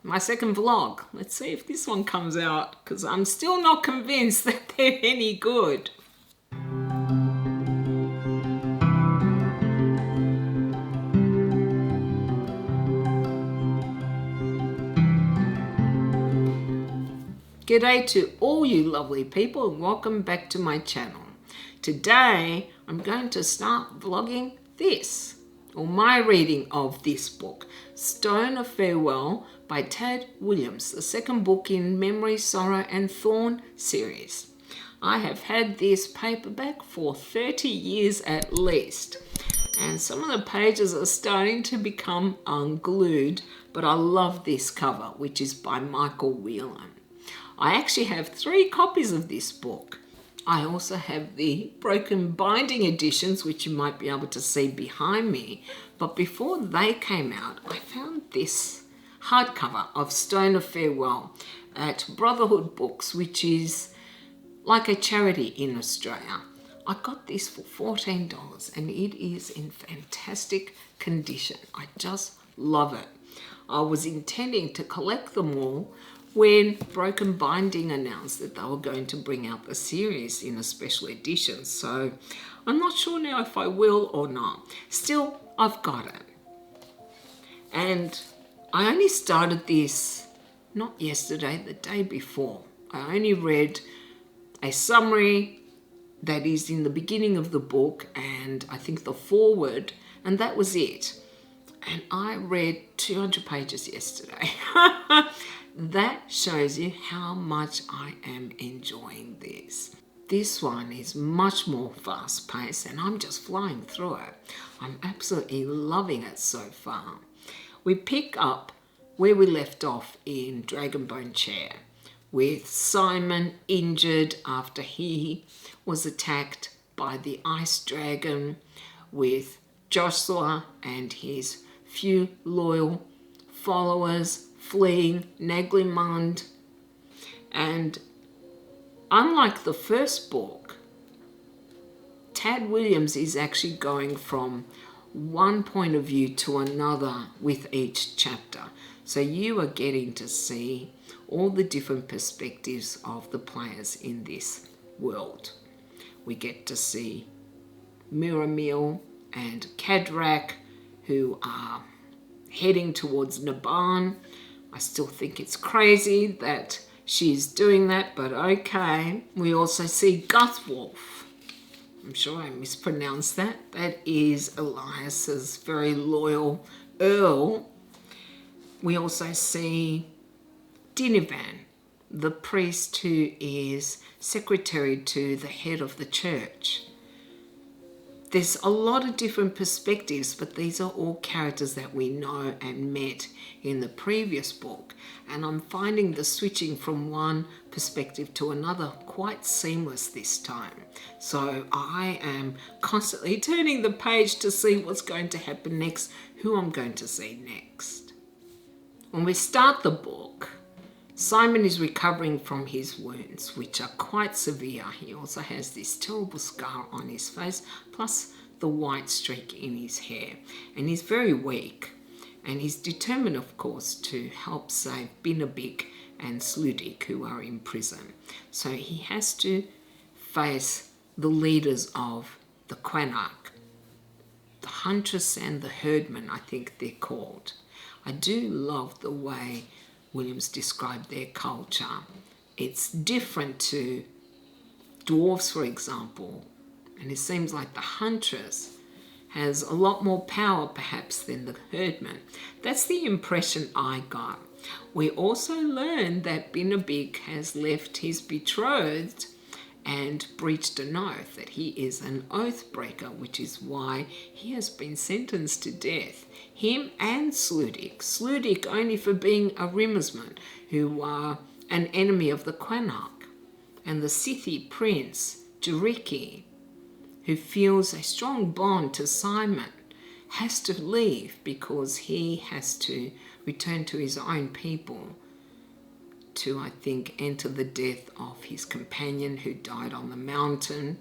my second vlog. Let's see if this one comes out, because I'm still not convinced that they're any good. G'day to all you lovely people and welcome back to my channel. Today I'm going to start vlogging this, or my reading of this book, Stone of Farewell by Tad Williams, the second book in Memory Sorrow and Thorn series. I have had this paperback for 30 years at least, and some of the pages are starting to become unglued, but I love this cover, which is by Michael Whelan. I actually have 3 copies of this book. I also have the broken binding editions, which you might be able to see behind me. But before they came out, I found this hardcover of Stone of Farewell at Brotherhood Books, which is like a charity in Australia. I got this for $14 and it is in fantastic condition. I just love it. I was intending to collect them all when Broken Binding announced that they were going to bring out the series in a special edition. So I'm not sure now if I will or not. Still, I've got it. And I only started this, not yesterday, the day before. I only read a summary that is in the beginning of the book and I think the foreword, and that was it. And I read 200 pages yesterday. That shows you how much I am enjoying this. This one is much more fast-paced and I'm just flying through it. I'm absolutely loving it so far. We pick up where we left off in Dragonbone Chair, with Simon injured after he was attacked by the ice dragon, with Joshua and his few loyal followers fleeing Neglimund. And unlike the first book, Tad Williams is actually going from one point of view to another with each chapter. So you are getting to see all the different perspectives of the players in this world. We get to see Miramil and Cadrak, who are heading towards Naban. I still think it's crazy that she's doing that, but okay. We also see Guthwolf. I'm sure I mispronounced that. That is Elias's very loyal earl. We also see Dinivan, the priest who is secretary to the head of the church. There's a lot of different perspectives, but these are all characters that we know and met in the previous book. And I'm finding the switching from one perspective to another quite seamless this time. So I am constantly turning the page to see what's going to happen next, who I'm going to see next. When we start the book, Simon is recovering from his wounds, which are quite severe. He also has this terrible scar on his face, plus the white streak in his hair. And he's very weak. And he's determined, of course, to help save Binabik and Sludik, who are in prison. So he has to face the leaders of the Quanark, the Huntress and the Herdman, I think they're called. I do love the way Williams described their culture. It's different to dwarves, for example, and it seems like the Huntress has a lot more power perhaps than the Herdman. That's the impression I got. We also learned that Binabik has left his betrothed and breached an oath, that he is an oath breaker, which is why he has been sentenced to death. Him and Sludik. Sludik only for being a Rimmersman, who are an enemy of the Quanark. And the Scythi prince, Jariki, who feels a strong bond to Simon, has to leave because he has to return to his own people to, I think, enter the death of his companion who died on the mountain.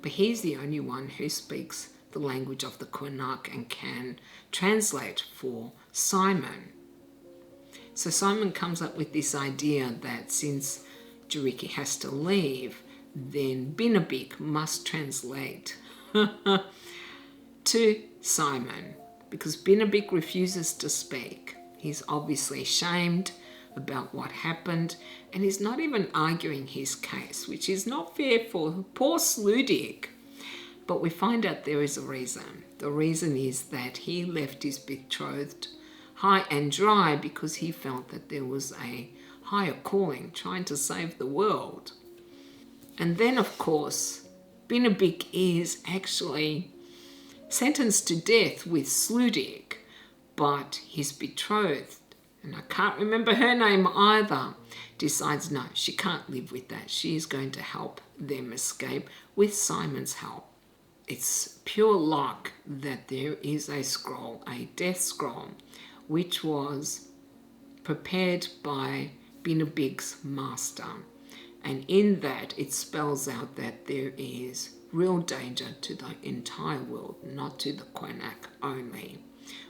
But he's the only one who speaks the language of the Quanark and can translate for Simon. So Simon comes up with this idea that since Juriki has to leave, then Binabik must translate to Simon, because Binabik refuses to speak. He's obviously shamed about what happened, and he's not even arguing his case, which is not fair for poor Sludik. But we find out there is a reason. The reason is that he left his betrothed high and dry because he felt that there was a higher calling trying to save the world. And then, of course, Binabik is actually sentenced to death with Sludik, but his betrothed, and I can't remember her name either, decides no, she can't live with that. She is going to help them escape with Simon's help. It's pure luck that there is a scroll, a death scroll, which was prepared by Binabik's master. And in that, it spells out that there is real danger to the entire world, not to the Quanak only,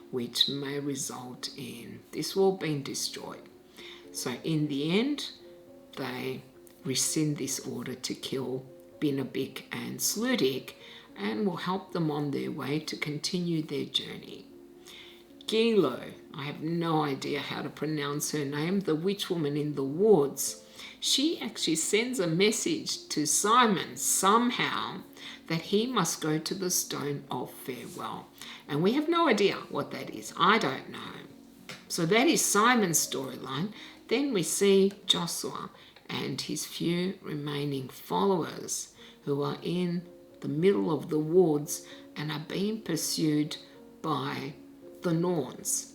which may result in this world being destroyed. So in the end, they rescind this order to kill Binabik and Sludik and will help them on their way to continue their journey. Gilo, I have no idea how to pronounce her name, the witch woman in the woods, she actually sends a message to Simon somehow that he must go to the Stone of Farewell. And we have no idea what that is. I don't know. So that is Simon's storyline. Then we see Joshua and his few remaining followers who are in the middle of the woods and are being pursued by the Norns.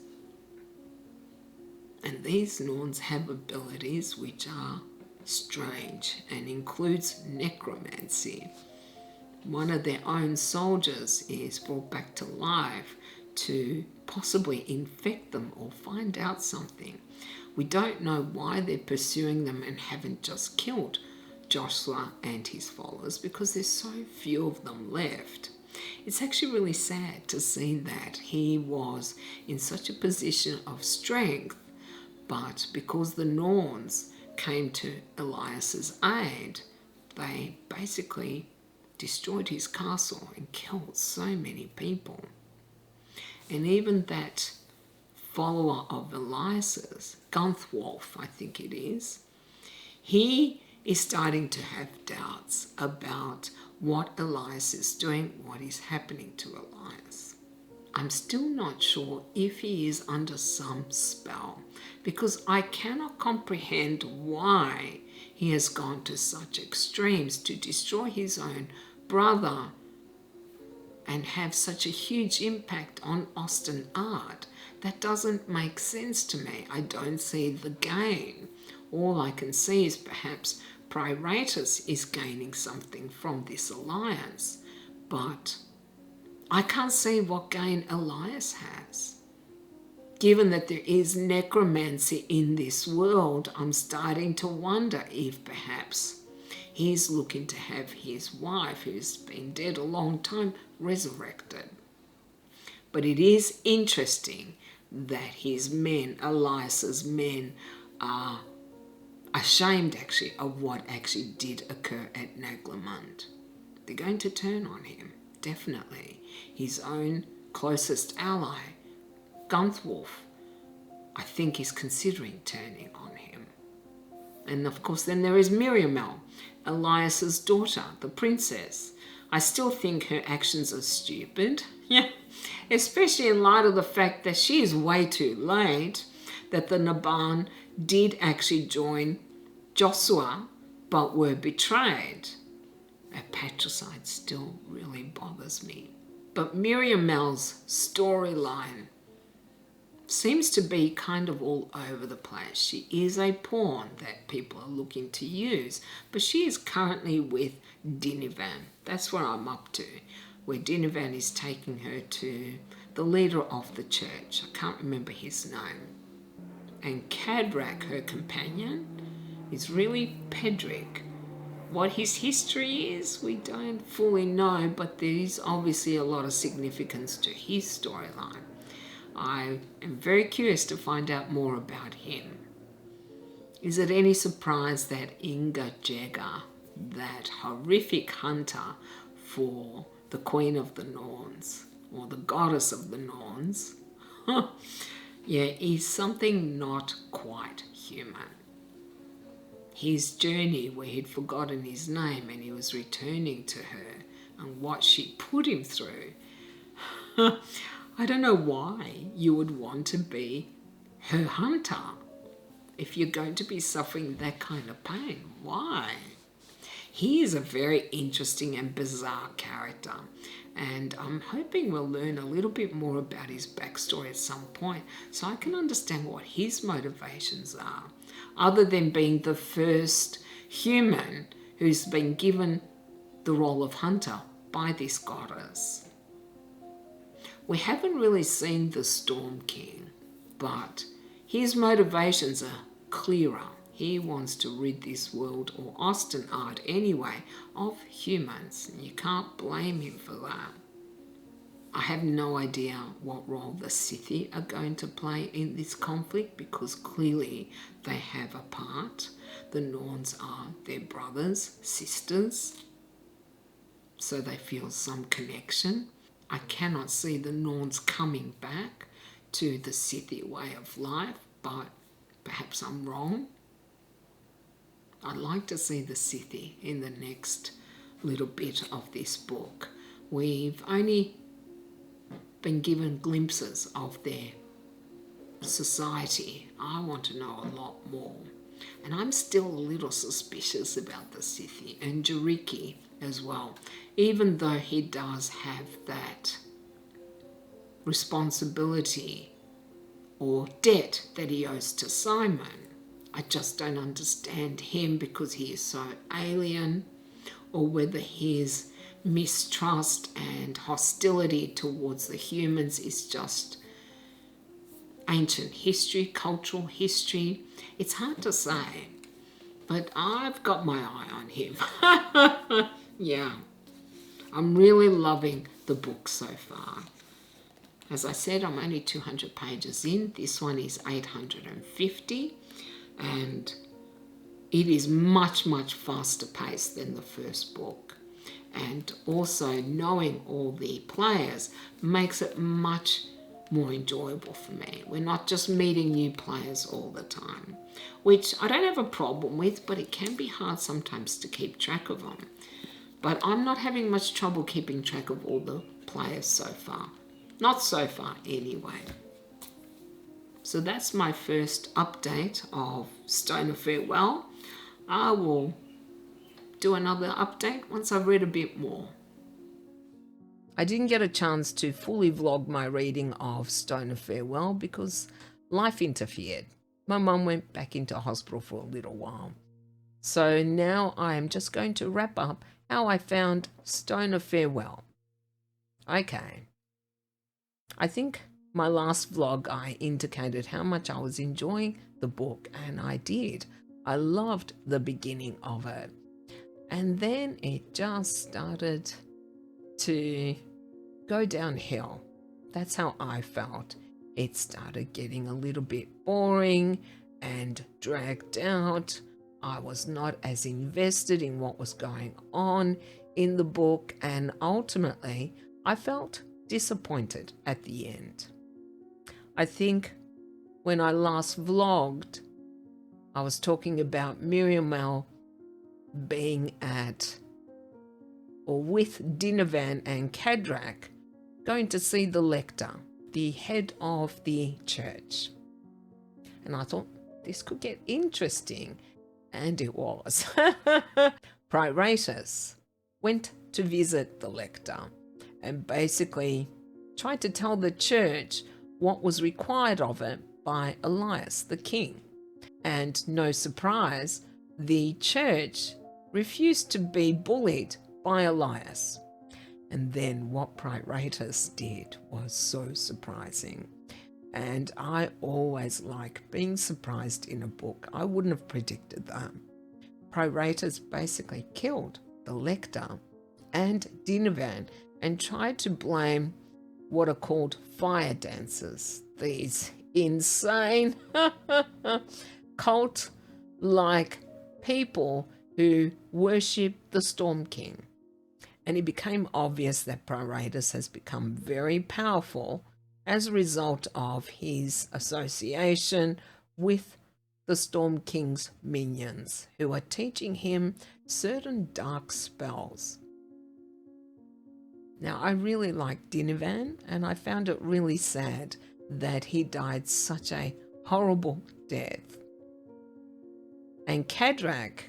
And these Norns have abilities which are strange and includes necromancy. One of their own soldiers is brought back to life to possibly infect them or find out something. We don't know why they're pursuing them and haven't just killed Joshua and his followers because there's so few of them left. It's actually really sad to see that he was in such a position of strength, but because the Norns came to Elias's aid, they basically destroyed his castle and killed so many people. And even that follower of Elias's, Gunthwolf, I think it is, he is starting to have doubts about what Elias is doing, what is happening to Elias. I'm still not sure if he is under some spell because I cannot comprehend why he has gone to such extremes to destroy his own brother and have such a huge impact on Austin art. That doesn't make sense to me. I don't see the gain. All I can see is perhaps Pyratus is gaining something from this alliance, but I can't see what gain Elias has. Given that there is necromancy in this world, I'm starting to wonder if perhaps he's looking to have his wife, who's been dead a long time, resurrected. But it is interesting that his men, Elias's men, are ashamed actually of what actually did occur at Naglamund. They're going to turn on him, definitely. His own closest ally, Gunthwolf, I think is considering turning on him. And of course then there is Miriamel, Elias's daughter, the princess. I still think her actions are stupid, yeah, especially in light of the fact that she is way too late, that the Naban did actually join Joshua but were betrayed. That patricide still really bothers me. But Miriamel's storyline seems to be kind of all over the place. She is a pawn that people are looking to use, but she is currently with Dinivan. That's where I'm up to, where Dinivan is taking her to the leader of the church. I can't remember his name. And Cadrak, her companion, is really Pedrick. What his history is, we don't fully know, but there is obviously a lot of significance to his storyline. I am very curious to find out more about him. Is it any surprise that Inga Jagger, that horrific hunter for the Queen of the Norns, or the Goddess of the Norns, yeah, is something not quite human. His journey where he'd forgotten his name and he was returning to her and what she put him through. I don't know why you would want to be her hunter if you're going to be suffering that kind of pain. Why? He is a very interesting and bizarre character, and I'm hoping we'll learn a little bit more about his backstory at some point so I can understand what his motivations are, other than being the first human who's been given the role of hunter by this goddess. We haven't really seen the Storm King, but his motivations are clearer. He wants to rid this world, or Ostenard anyway, of humans. You can't blame him for that. I have no idea what role the Scythi are going to play in this conflict, because clearly they have a part. The Norns are their brothers, sisters, so they feel some connection. I cannot see the Norns coming back to the Scythi way of life, but perhaps I'm wrong. I'd like to see the Scythi in the next little bit of this book. We've only been given glimpses of their society. I want to know a lot more. And I'm still a little suspicious about the Scythi and Jariki as well, even though he does have that responsibility or debt that he owes to Simon. I just don't understand him because he is so alien, or whether his mistrust and hostility towards the humans is just ancient history, cultural history. It's hard to say, but I've got my eye on him. Yeah, I'm really loving the book so far. As I said, I'm only 200 pages in. This one is 850, and it is much, much faster paced than the first book. And also knowing all the players makes it much more enjoyable for me. We're not just meeting new players all the time, which I don't have a problem with, but it can be hard sometimes to keep track of them. But I'm not having much trouble keeping track of all the players so far. Not so far anyway. So that's my first update of Stone of Farewell. I will do another update once I've read a bit more. I didn't get a chance to fully vlog my reading of Stone of Farewell because life interfered. My mum went back into hospital for a little while. So now I am just going to wrap up how I found Stone of Farewell. Okay. I think my last vlog I indicated how much I was enjoying the book, and I did. I loved the beginning of it. And then it just started to go downhill. That's how I felt. It started getting a little bit boring and dragged out. I was not as invested in what was going on in the book, and ultimately I felt disappointed at the end. I think when I last vlogged, I was talking about Miriamel being at or with Dinavan and Kadrak going to see the lector, the head of the church. And I thought this could get interesting, and it was. Pyratus went to visit the lector and basically tried to tell the church what was required of it by Elias the king. And no surprise, the church refused to be bullied by Elias. And then what Pyratus did was so surprising. And I always like being surprised in a book. I wouldn't have predicted that. Pyratus basically killed the lector and Dinavan and tried to blame what are called fire dancers. These insane cult like people who worship the Storm King. And it became obvious that Paratus has become very powerful as a result of his association with the Storm King's minions, who are teaching him certain dark spells. Now, I really liked Dinavan, and I found it really sad that he died such a horrible death. And Cadrak,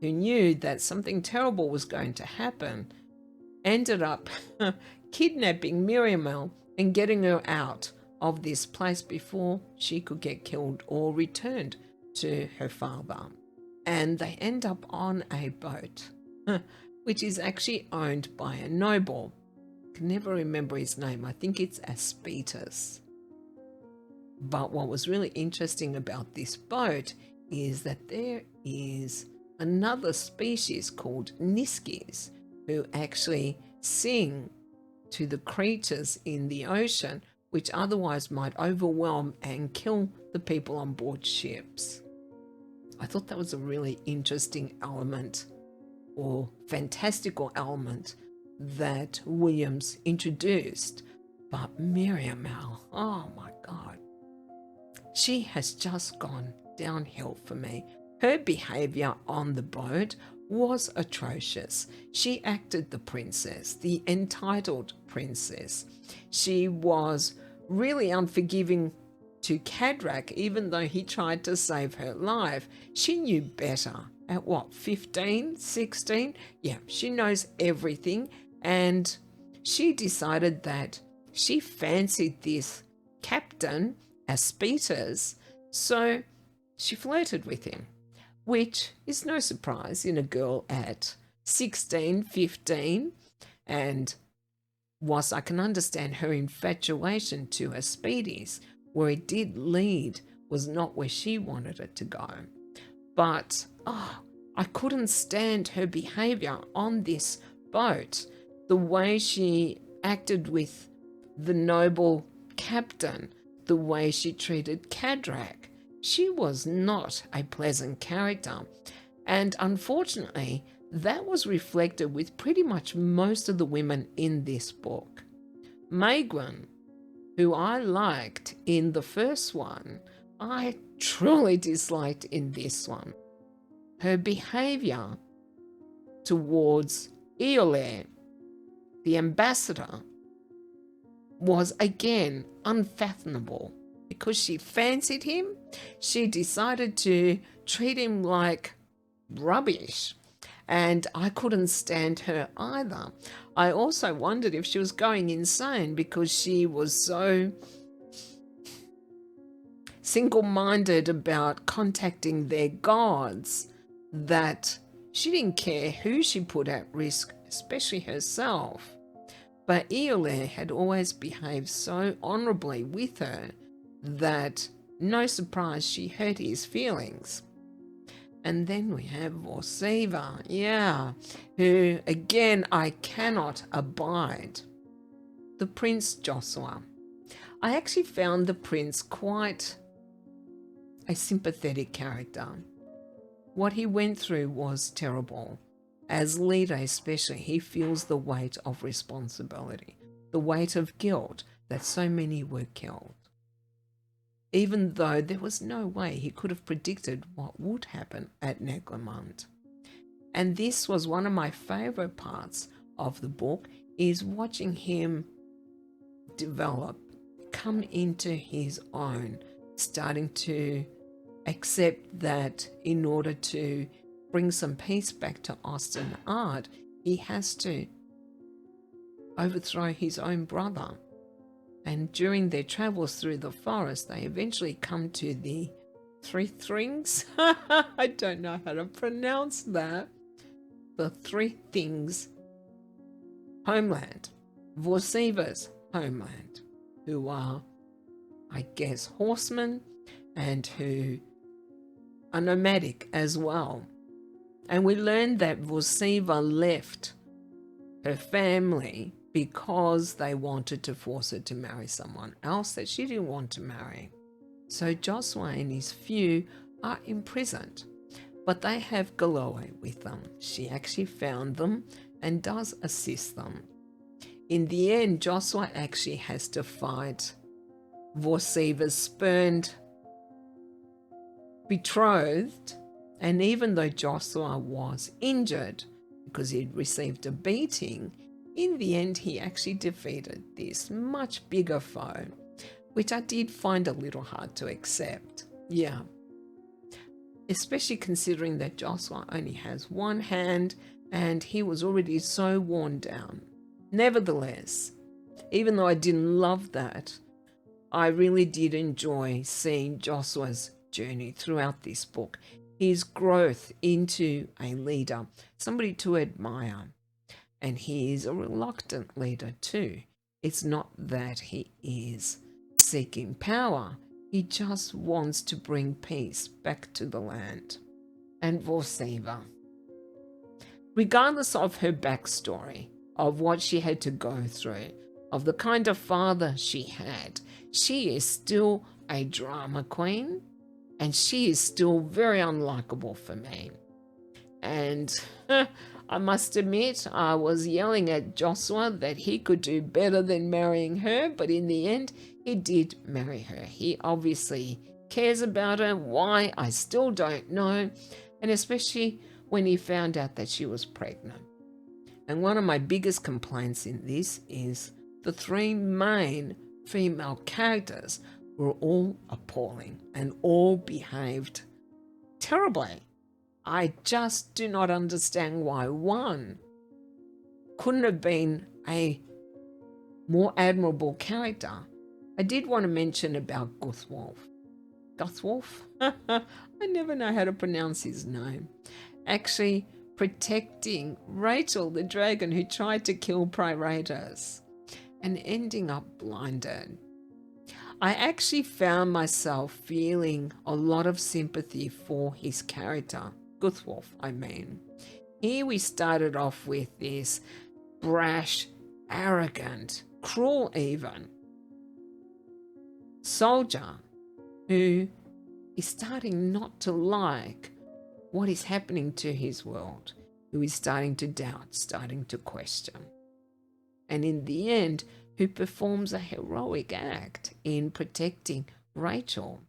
who knew that something terrible was going to happen, ended up kidnapping Miriamel and getting her out of this place before she could get killed or returned to her father. And they end up on a boat, which is actually owned by a noble. I can never remember his name. I think it's Aspetus. But what was really interesting about this boat is that there is another species called Niskis who actually sing to the creatures in the ocean, which otherwise might overwhelm and kill the people on board ships. I thought that was a really interesting element or fantastical element that Williams introduced. But Miriamel, oh my God, she has just gone downhill for me. Her behavior on the boat was atrocious. She acted the princess, the entitled princess. She was really unforgiving to Cadrak, even though he tried to save her life. She knew better. At what, 15, 16? Yeah, she knows everything. And she decided that she fancied this captain, Aspetus, so she flirted with him, which is no surprise in a girl at 16, 15. And whilst I can understand her infatuation to Aspetus, where it did lead was not where she wanted it to go. But I couldn't stand her behavior on this boat, the way she acted with the noble captain, the way she treated Cadrak. She was not a pleasant character. And unfortunately, that was reflected with pretty much most of the women in this book. Maegwyn, who I liked in the first one, I truly disliked in this one. Her behavior towards Iole, the ambassador, was again unfathomable. Because she fancied him, she decided to treat him like rubbish. And I couldn't stand her either. I also wondered if she was going insane because she was so single-minded about contacting their gods that she didn't care who she put at risk, especially herself. But Iole had always behaved so honorably with her that no surprise she hurt his feelings. And then we have Vorsiva, who again I cannot abide. The Prince Joshua. I actually found the prince quite a sympathetic character. What he went through was terrible. As leader especially, he feels the weight of responsibility, the weight of guilt that so many were killed. Even though there was no way he could have predicted what would happen at Neglamond. And this was one of my favorite parts of the book, is watching him develop, come into his own, starting to accept that in order to bring some peace back to Austin Ard, he has to overthrow his own brother. And during their travels through the forest, they eventually come to the Three Things. I don't know how to pronounce that. The Three Things homeland, Vorsiva's homeland, who are, I guess, horsemen and who are nomadic as well. And we learned that Vorsiva left her family because they wanted to force her to marry someone else that she didn't want to marry. So Joshua and his few are imprisoned, but they have Galoe with them. She actually found them and does assist them. In the end, Joshua actually has to fight Vorseva's spurned betrothed, and even though Joshua was injured because he'd received a beating, in the end he actually defeated this much bigger foe, which I did find a little hard to accept. Yeah. Especially considering that Joshua only has one hand and he was already so worn down. Nevertheless, even though I didn't love that, I really did enjoy seeing Joshua's journey throughout this book, his growth into a leader, somebody to admire. And he is a reluctant leader too. It's not that he is seeking power. He just wants to bring peace back to the land. And Vorseva, regardless of her backstory, of what she had to go through, of the kind of father she had, she is still a drama queen, and she is still very unlikable for me. And I must admit, I was yelling at Joshua that he could do better than marrying her, but in the end, he did marry her. He obviously cares about her. Why? I still don't know. And especially when he found out that she was pregnant. And one of my biggest complaints in this is the three main female characters were all appalling and all behaved terribly. I just do not understand why one couldn't have been a more admirable character. I did want to mention about Guthwolf. Guthwolf? I never know how to pronounce his name. Actually protecting Rachel, the dragon who tried to kill Piratus, and ending up blinded. I actually found myself feeling a lot of sympathy for his character, Guthwolf, I mean. Here we started off with this brash, arrogant, cruel even soldier who is starting not to like what is happening to his world, who is starting to doubt, starting to question. And in the end, who performs a heroic act in protecting Rachel.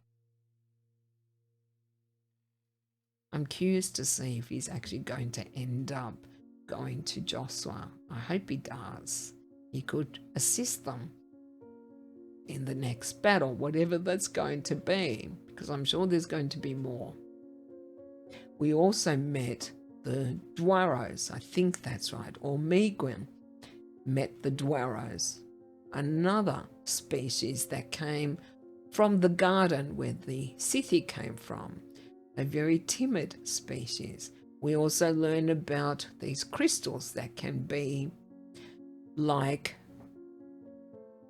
I'm curious to see if he's actually going to end up going to Joshua. I hope he does. He could assist them in the next battle, whatever that's going to be, because I'm sure there's going to be more. We also met the Dwaros, I think that's right, or Megwin met the Dwaros, another species that came from the garden where the Sithi came from, a very timid species. We also learn about these crystals that can be like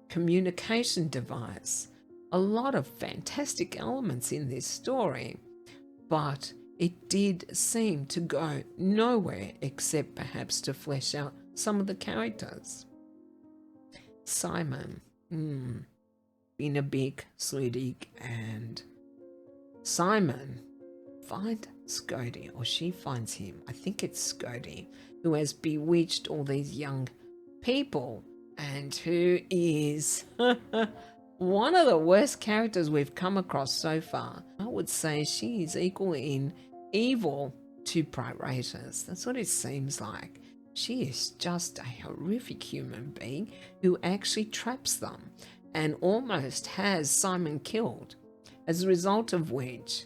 communication device. A lot of fantastic elements in this story, but it did seem to go nowhere except perhaps to flesh out some of the characters. Simon, being a big Sludig, and Simon find Scody, or she finds him, I think it's Scody, who has bewitched all these young people and who is one of the worst characters we've come across so far. I would say she is equal in evil to Piratus. That's what it seems like. She is just a horrific human being who actually traps them and almost has Simon killed, as a result of which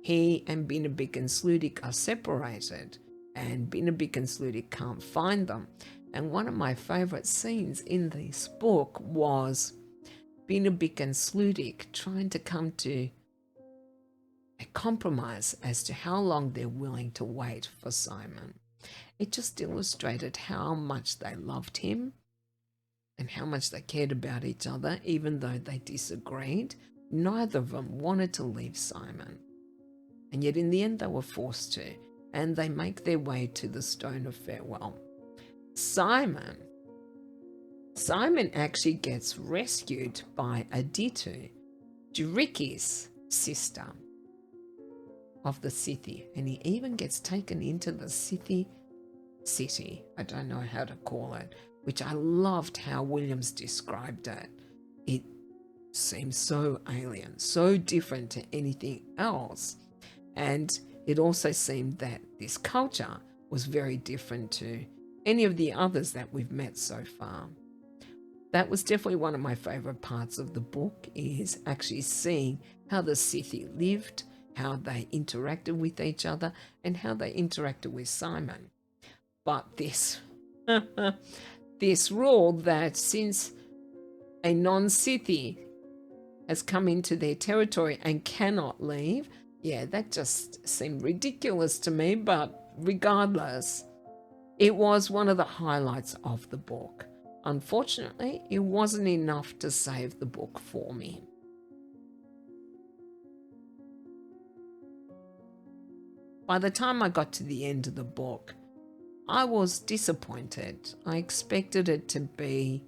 he and Binabik and Sludik are separated, and Binabik and Sludik can't find them. And one of my favourite scenes in this book was Binabik and Sludik trying to come to a compromise as to how long they're willing to wait for Simon. It just illustrated how much they loved him and how much they cared about each other, even though they disagreed. Neither of them wanted to leave Simon. And yet in the end they were forced to, and they make their way to the Stone of Farewell. Simon Simon actually gets rescued by Aditu, Juriki's sister of the Scythi, and he even gets taken into the Scythi city, I don't know how to call it, which I loved how Williams described it. It seems so alien, so different to anything else, and it also seemed that this culture was very different to any of the others that we've met so far. That was definitely one of my favorite parts of the book, is actually seeing how the Scythi lived, how they interacted with each other, and how they interacted with Simon. But this this rule that since a non-Scythi has come into their territory and cannot leave, yeah, that just seemed ridiculous to me. But regardless, it was one of the highlights of the book. Unfortunately, it wasn't enough to save the book for me. By the time I got to the end of the book, I was disappointed. I expected it to be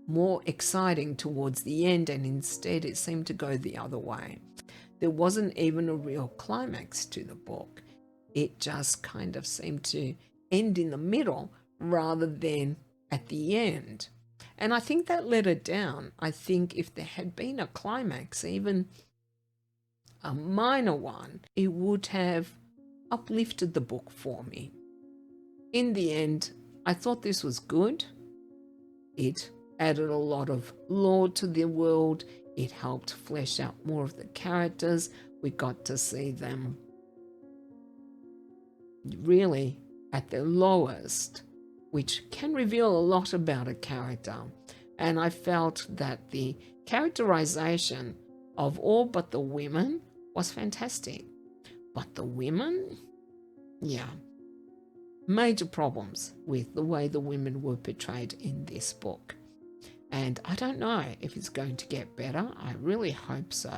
more exciting towards the end, and instead it seemed to go the other way. There wasn't even a real climax to the book. It just kind of seemed to end in the middle rather than at the end. And I think that let it down. I think if there had been a climax, even a minor one, it would have uplifted the book for me. In the end, I thought this was good. It added a lot of lore to the world. It helped flesh out more of the characters. We got to see them really at their lowest, which can reveal a lot about a character. And I felt that the characterization of all but the women was fantastic. But the women, yeah, major problems with the way the women were portrayed in this book. And I don't know if it's going to get better. I really hope so.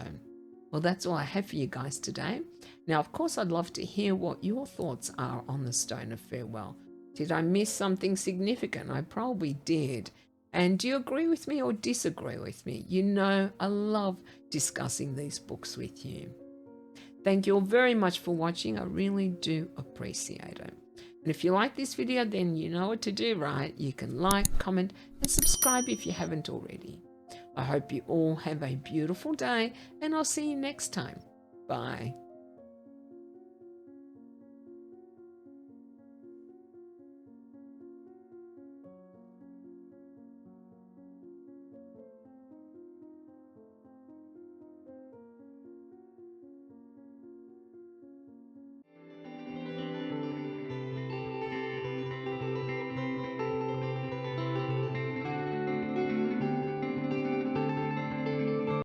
Well, that's all I have for you guys today. Now, of course, I'd love to hear what your thoughts are on the Stone of Farewell. Did I miss something significant? I probably did. And do you agree with me or disagree with me? You know, I love discussing these books with you. Thank you all very much for watching. I really do appreciate it. And if you like this video, then you know what to do, right? You can like, comment, and subscribe if you haven't already. I hope you all have a beautiful day, and I'll see you next time. Bye.